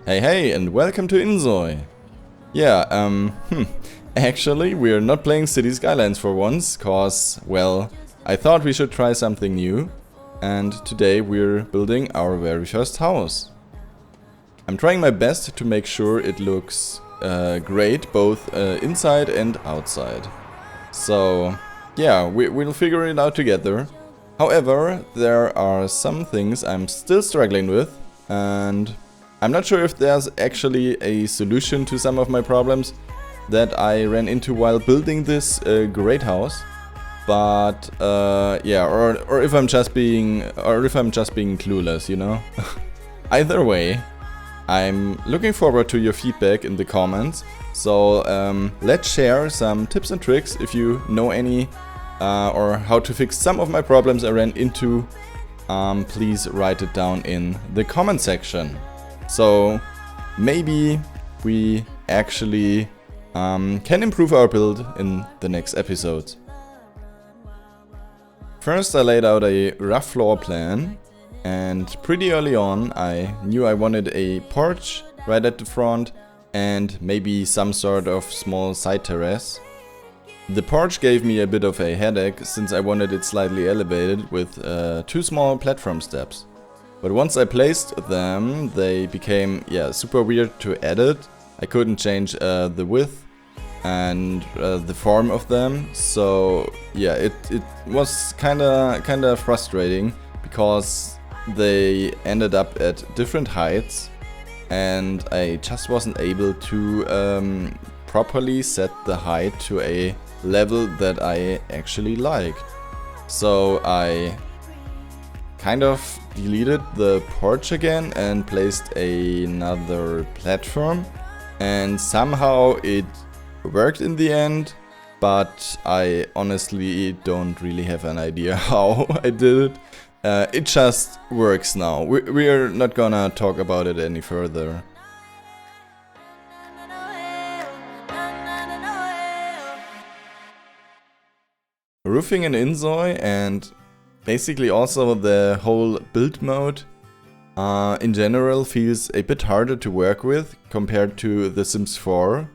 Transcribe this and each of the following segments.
Hey, and welcome to Inzoi. Actually, we're not playing City Skylines for once, cause, well, I thought we should try something new, and today we're building our very first house. I'm trying my best to make sure it looks great, both inside and outside. So, yeah, we'll figure it out together. However, there are some things I'm still struggling with, and I'm not sure if there's actually a solution to some of my problems that I ran into while building this great house. But or if I'm just being clueless, you know. Either way, I'm looking forward to your feedback in the comments. So let's share some tips and tricks if you know any, or how to fix some of my problems I ran into. Please write it down in the comment section. So maybe we actually can improve our build in the next episodes. First, I laid out a rough floor plan, and pretty early on I knew I wanted a porch right at the front and maybe some sort of small side terrace. The porch gave me a bit of a headache since I wanted it slightly elevated with 2 small platform steps. But once I placed them, they became super weird to edit. I couldn't change the width and the form of them, so yeah, it was kinda frustrating because they ended up at different heights and I just wasn't able to properly set the height to a level that I actually liked. So I kind of deleted the porch again and placed another platform, and somehow it worked in the end, but I honestly don't really have an idea how I did it. It just works now. We're not gonna talk about it any further. Roofing in Inzoi and basically also the whole build mode in general feels a bit harder to work with compared to The Sims 4.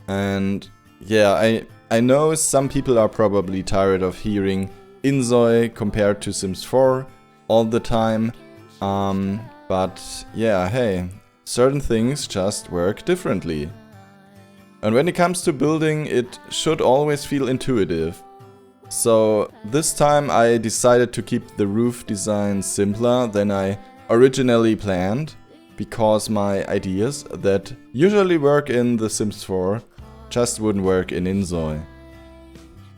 And yeah, I know some people are probably tired of hearing Inzoi compared to Sims 4 all the time. But yeah, hey, certain things just work differently. And when it comes to building, it should always feel intuitive. So this time I decided to keep the roof design simpler than I originally planned, because my ideas that usually work in The Sims 4 just wouldn't work in Inzoi.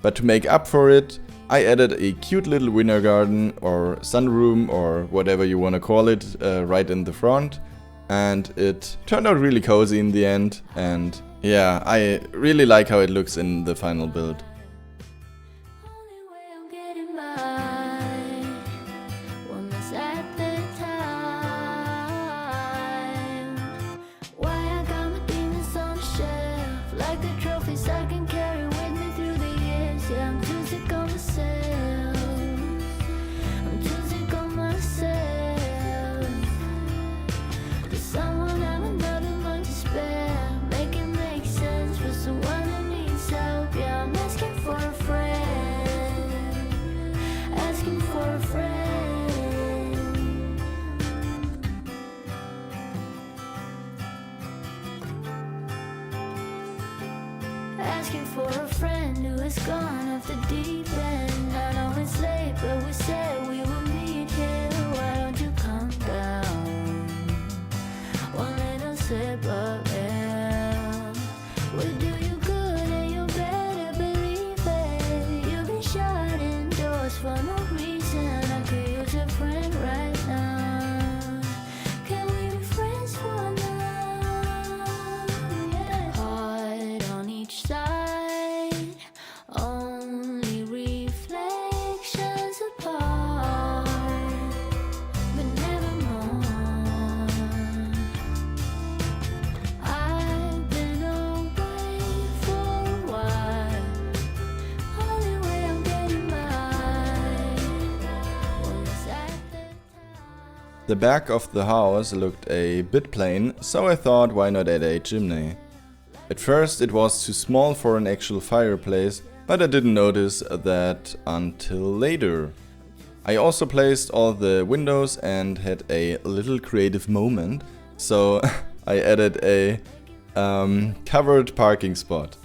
But to make up for it, I added a cute little winter garden or sunroom or whatever you want to call it right in the front, and it turned out really cozy in the end, and yeah, I really like how it looks in the final build. Asking for a friend who has gone off the deep end. I know it's late, but we said we would meet here. Why don't you come down? One little sip of air would do you good, and you better believe it. You've been shut indoors for no reason. I could use a friend right now. Can we be friends for now? Yeah. Heart on each side, only reflections apart, but never more. I've been away The back of the house looked a bit plain, so I thought why not add a chimney. At first it was too small for an actual fireplace, but I didn't notice that until later. I also placed all the windows and had a little creative moment, so I added a covered parking spot.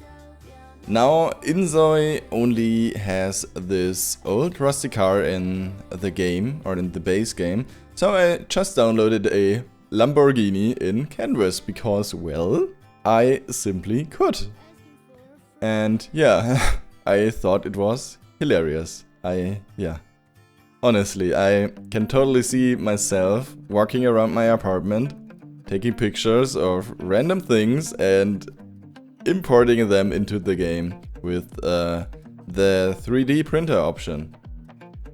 Now Inzoi only has this old rusty car in the game, or in the base game, so I just downloaded a Lamborghini in Canvas because, well, I simply could. And yeah, I thought it was hilarious. Honestly, I can totally see myself walking around my apartment, taking pictures of random things and importing them into the game with the 3D printer option.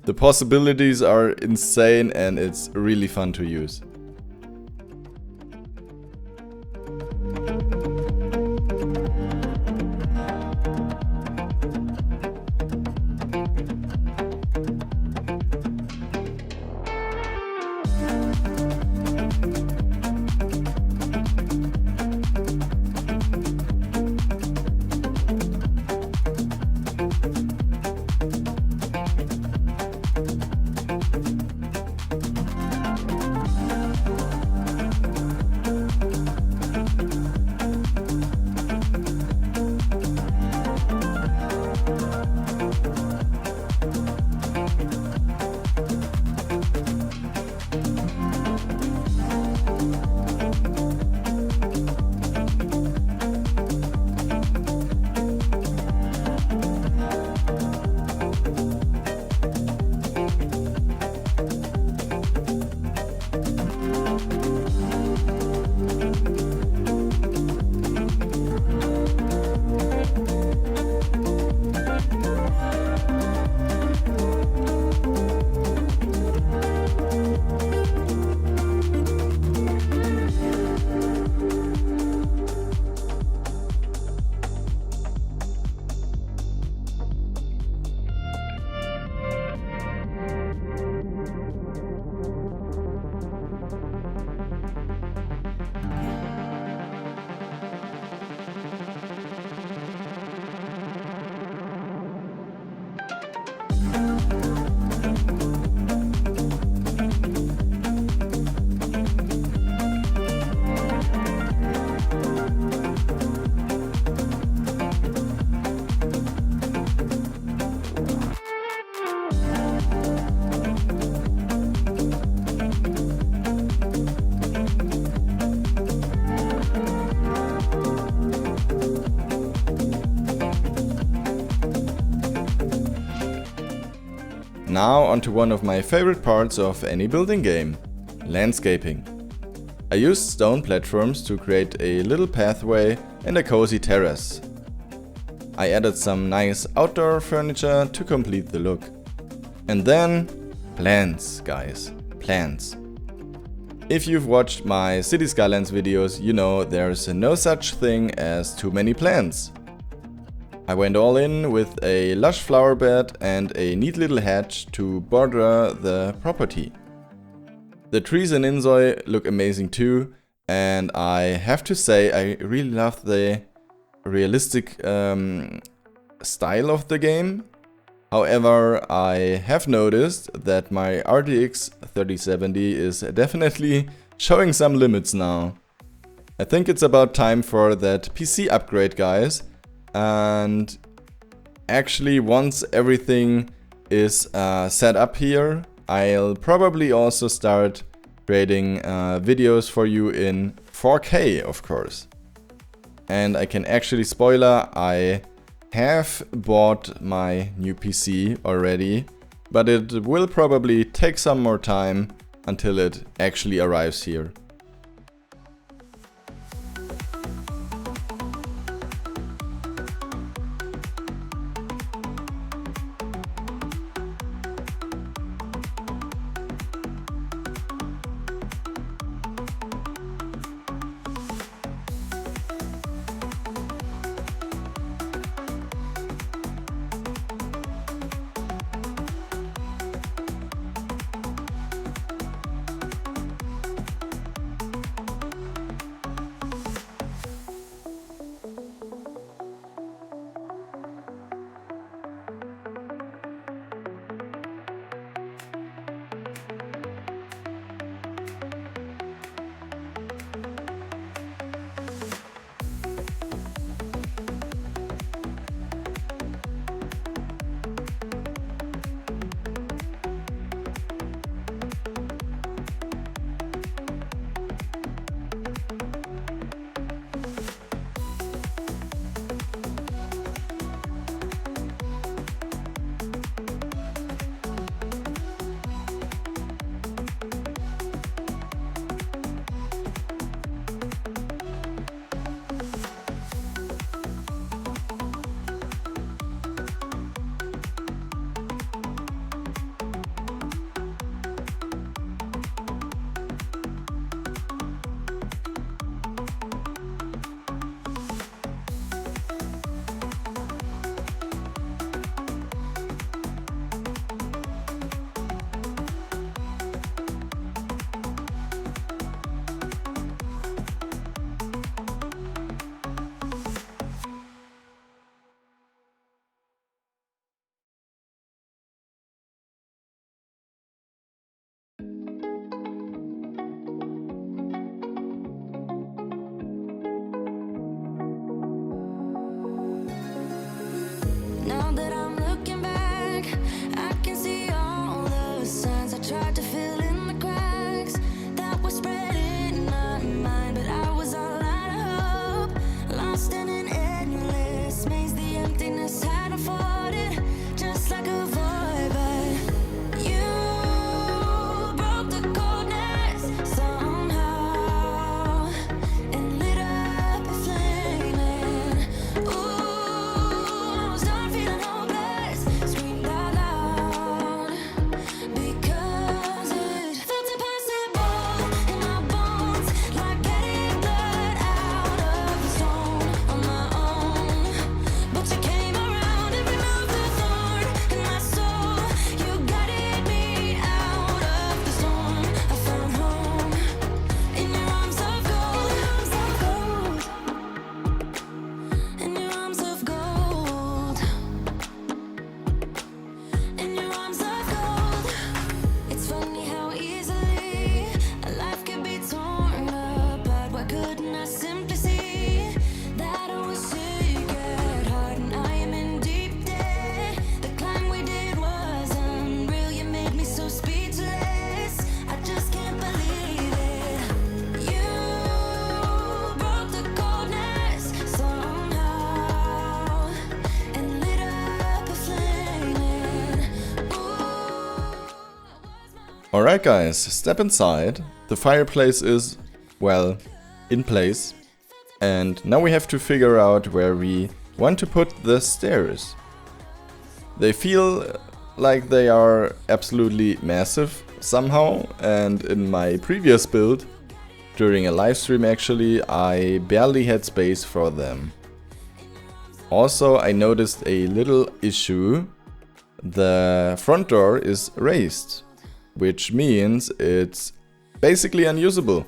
The possibilities are insane and it's really fun to use. Now onto one of my favorite parts of any building game, landscaping. I used stone platforms to create a little pathway and a cozy terrace. I added some nice outdoor furniture to complete the look. And then, plants, guys, plants. If you've watched my City Skylines videos, you know there's no such thing as too many plants. I went all in with a lush flower bed and a neat little hedge to border the property. The trees in Inzoi look amazing too, and I have to say I really love the realistic style of the game. However, I have noticed that my RTX 3070 is definitely showing some limits now. I think it's about time for that PC upgrade, guys. And actually, once everything is set up here, I'll probably also start creating videos for you in 4K, of course. And I can actually spoiler, I have bought my new PC already, but it will probably take some more time until it actually arrives here. Now that I'm looking back, I can see all the signs I tried to fill in the cracks that were spread in my mind, but I was all out of hope, lost in an endless maze. The emptiness had unfolded just like a void, but you broke the coldness somehow and lit up a flame. And ooh, I was done feeling hopeless, screamed out loud because it felt impossible in my bones, like getting blood out of the stone on my own. But you came around and removed the thorn in my soul. You guided me out of the storm. I found home in your arms of gold, in your arms of gold, in your arms of gold. It's funny how easily a life can be torn apart. Why couldn't I simply see that I was sick at heart and I am in deep debt? The climb we did was unreal. You made me so speechless. I just can't believe it. You broke the coldness somehow and lit up a flame. And ooh, Alright guys, step inside. The fireplace is, well, in place. And now we have to figure out where we want to put the stairs. They feel like they are absolutely massive somehow, and in my previous build, during a live stream actually, I barely had space for them. Also, I noticed a little issue. The front door is raised, which means it's basically unusable.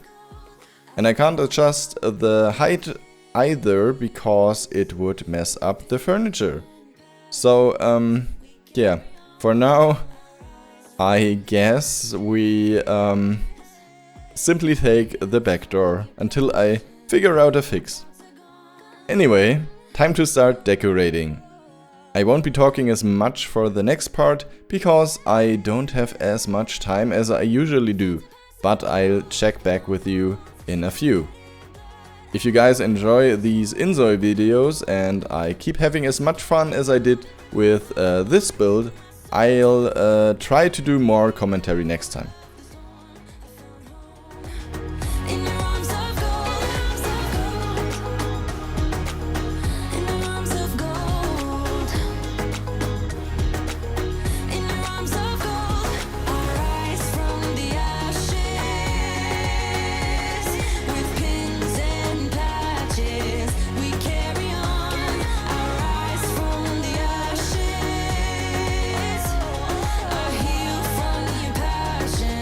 And I can't adjust the height either because it would mess up the furniture. So, yeah, for now, I guess we simply take the back door until I figure out a fix. Anyway, time to start decorating. I won't be talking as much for the next part because I don't have as much time as I usually do, but I'll check back with you in a few. If you guys enjoy these Inzoi videos and I keep having as much fun as I did with this build, I'll try to do more commentary next time. in your arms of gold, in your arms of gold, in your arms of gold. I rise from the ashes with pins and patches. We carry on. I rise from the ashes. I heal from your passion.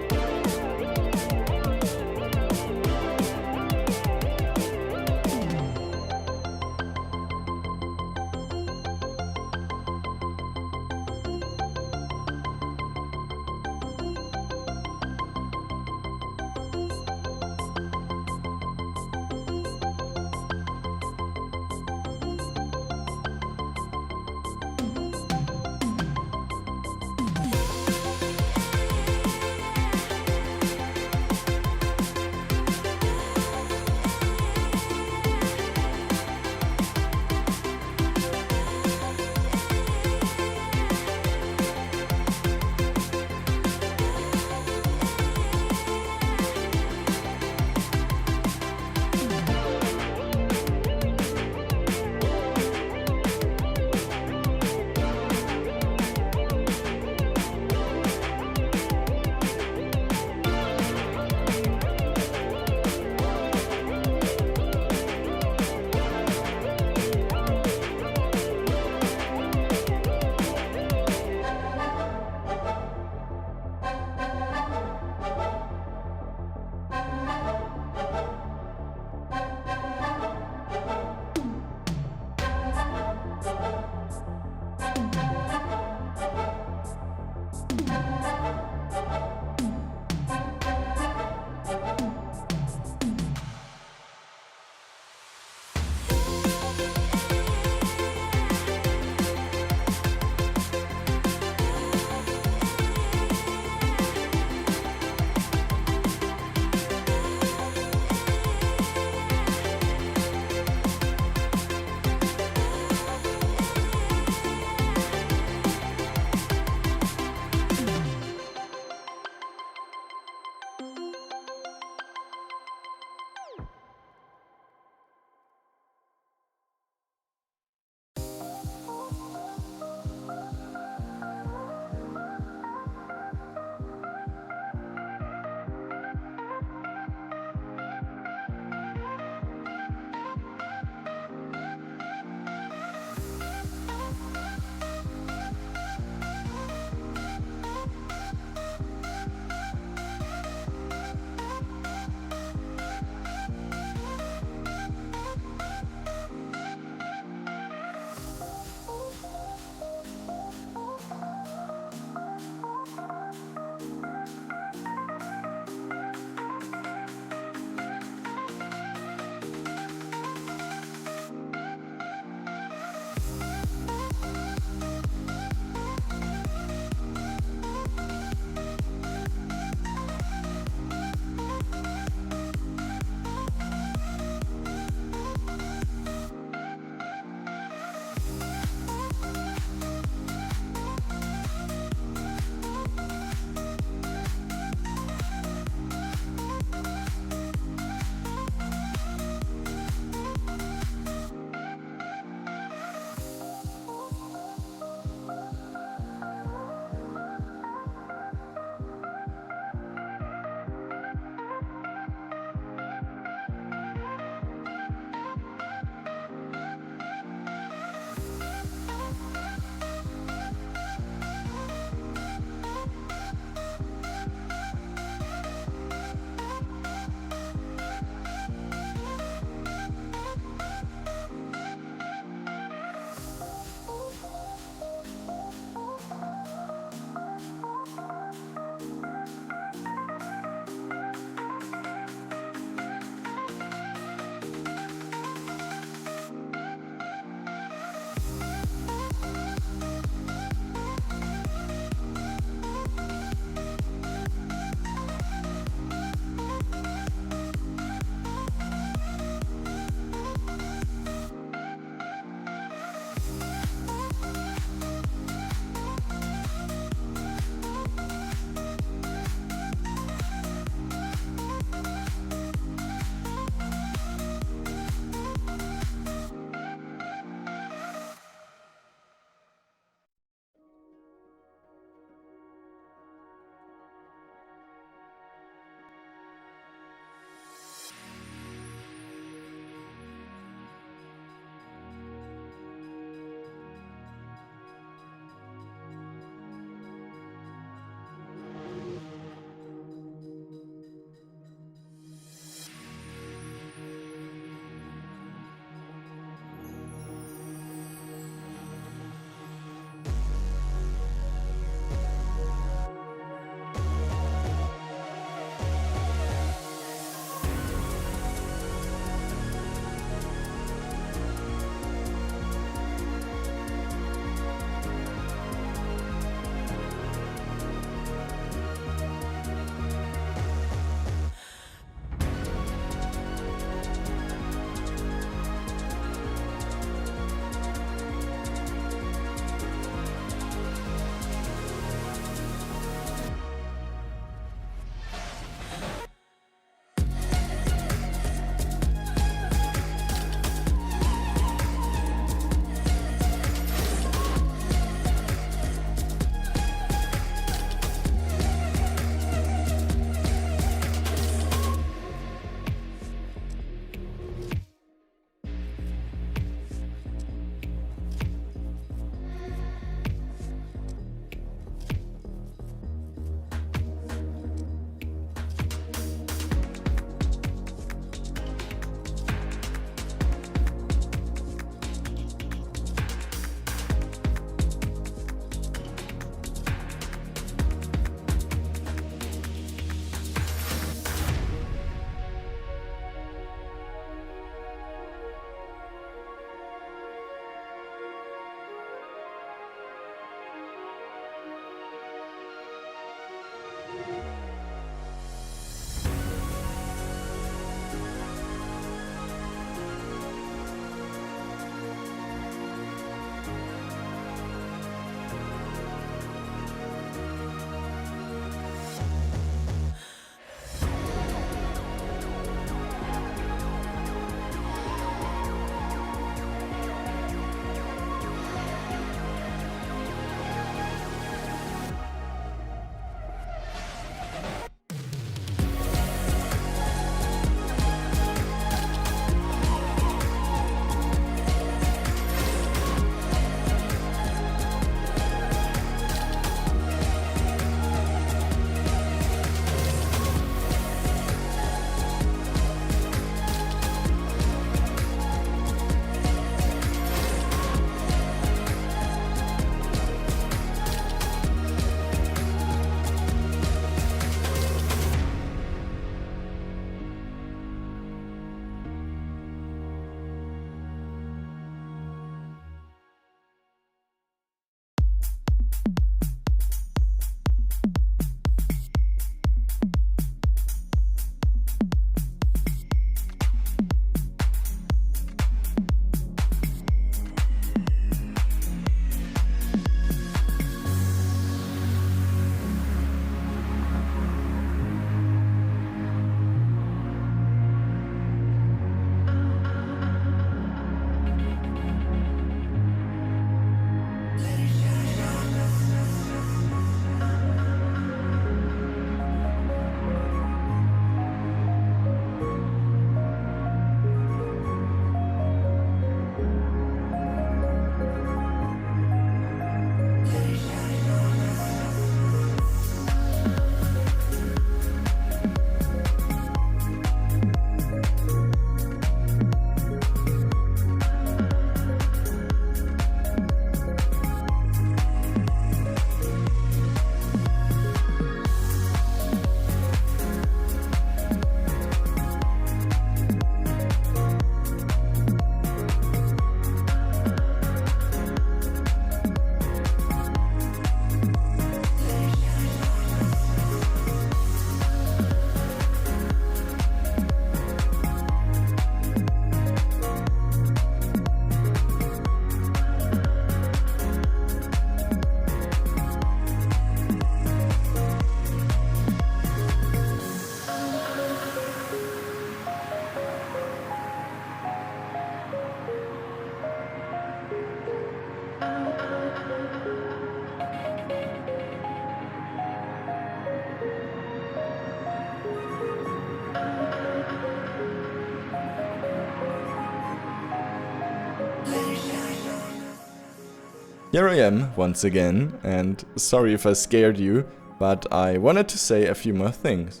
Here I am once again, and sorry if I scared you, but I wanted to say a few more things.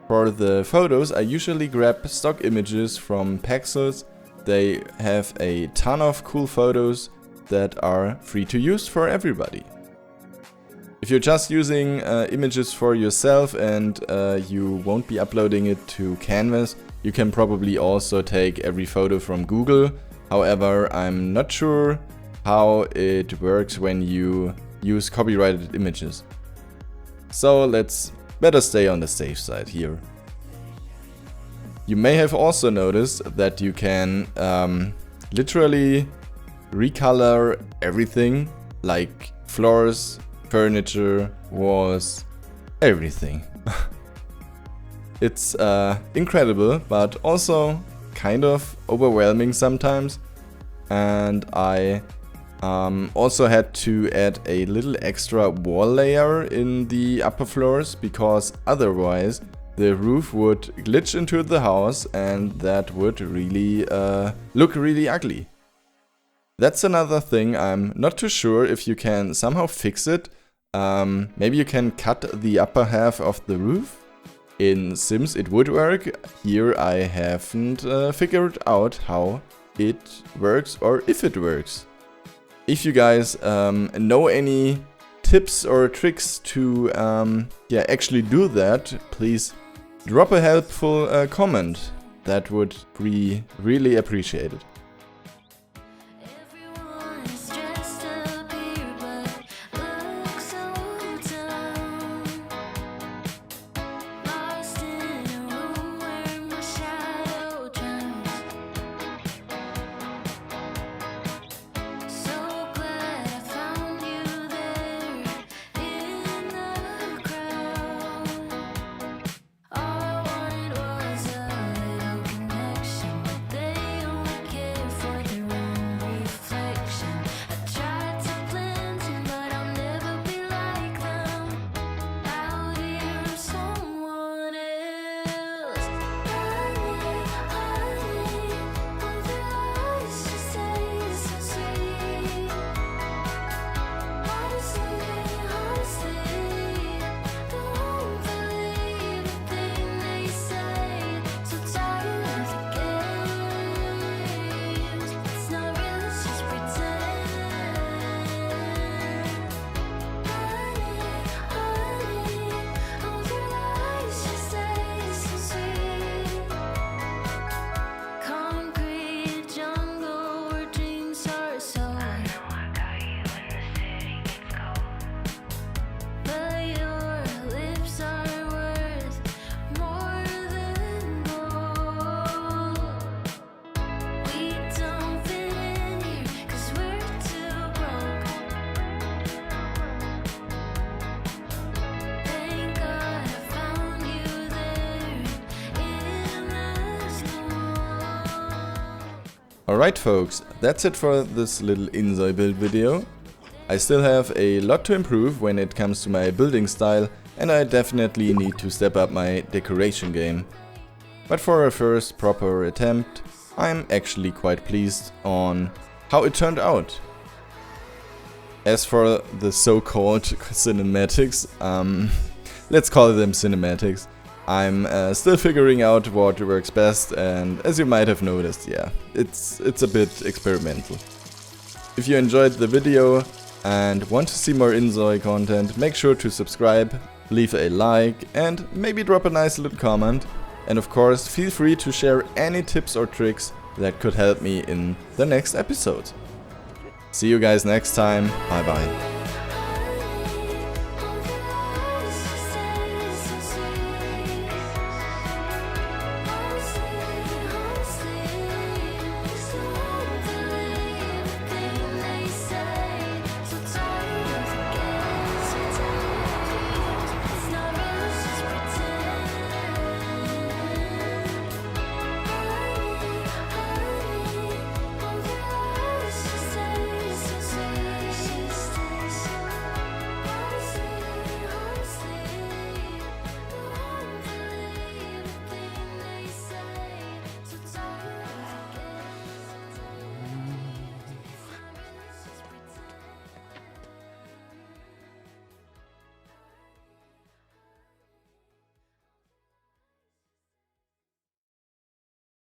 For the photos, I usually grab stock images from Pexels. They have a ton of cool photos that are free to use for everybody. If you're just using images for yourself and you won't be uploading it to Canvas, you can probably also take every photo from Google. However, I'm not sure how it works when you use copyrighted images. So let's better stay on the safe side here. You may have also noticed that you can literally recolor everything, like floors, furniture, walls, everything. It's incredible, but also kind of overwhelming sometimes. And I also had to add a little extra wall layer in the upper floors, because otherwise the roof would glitch into the house and that would really look really ugly. That's another thing. I'm not too sure if you can somehow fix it. Maybe you can cut the upper half of the roof. In Sims it would work. Here I haven't figured out how it works or if it works. If you guys know any tips or tricks to actually do that, please drop a helpful comment. That would be really appreciated. Alright folks, that's it for this little Inzoi build video. I still have a lot to improve when it comes to my building style, and I definitely need to step up my decoration game. But for a first proper attempt, I'm actually quite pleased on how it turned out. As for the so-called cinematics, let's call them cinematics, I'm still figuring out what works best, and as you might have noticed, yeah, it's a bit experimental. If you enjoyed the video and want to see more Inzoi content, make sure to subscribe, leave a like and maybe drop a nice little comment. And of course, feel free to share any tips or tricks that could help me in the next episode. See you guys next time, bye bye.